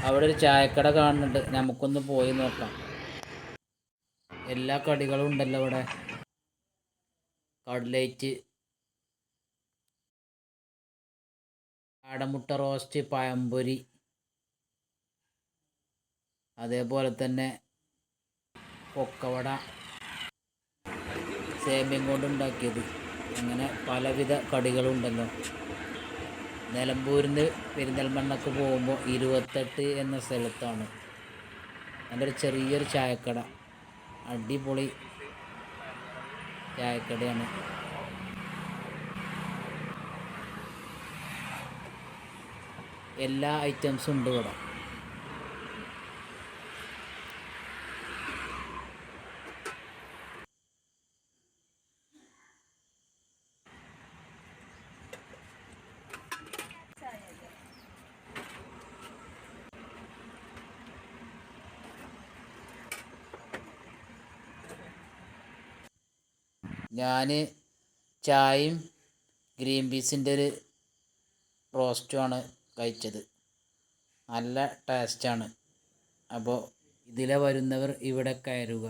അവിടെ ഒരു ചായക്കട കാണുന്നുണ്ട്, നമുക്കൊന്ന് പോയി നോക്കാം. എല്ലാ കടികളും ഉണ്ടല്ലോ ഇവിടെ. കട്ലേറ്റ്, കാടമുട്ട റോസ്റ്റ്, പഴംപൊരി, അതേപോലെ തന്നെ പൊക്കവട, സേമിയം കൊണ്ടുണ്ടാക്കിയത്, അങ്ങനെ പലവിധ കടികളുണ്ടല്ലോ. നിലമ്പൂരിൽ നിന്ന് പെരിന്തൽമണ്ണക്ക് പോകുമ്പോൾ 28 എന്ന സ്ഥലത്താണ് നല്ലൊരു ചെറിയൊരു ചായക്കട. അടിപൊളി ചായക്കടയാണ്. എല്ലാ ഐറ്റംസും ഉണ്ട് ഇവിടെ. ഞാൻ ചായയും ഗ്രീൻ പീസിൻ്റെ ഒരു റോസ്റ്റുമാണ് കഴിച്ചത്. നല്ല ടേസ്റ്റാണ്. അപ്പോൾ ഇതിലെ വരുന്നവർ ഇവിടെ കയറുക.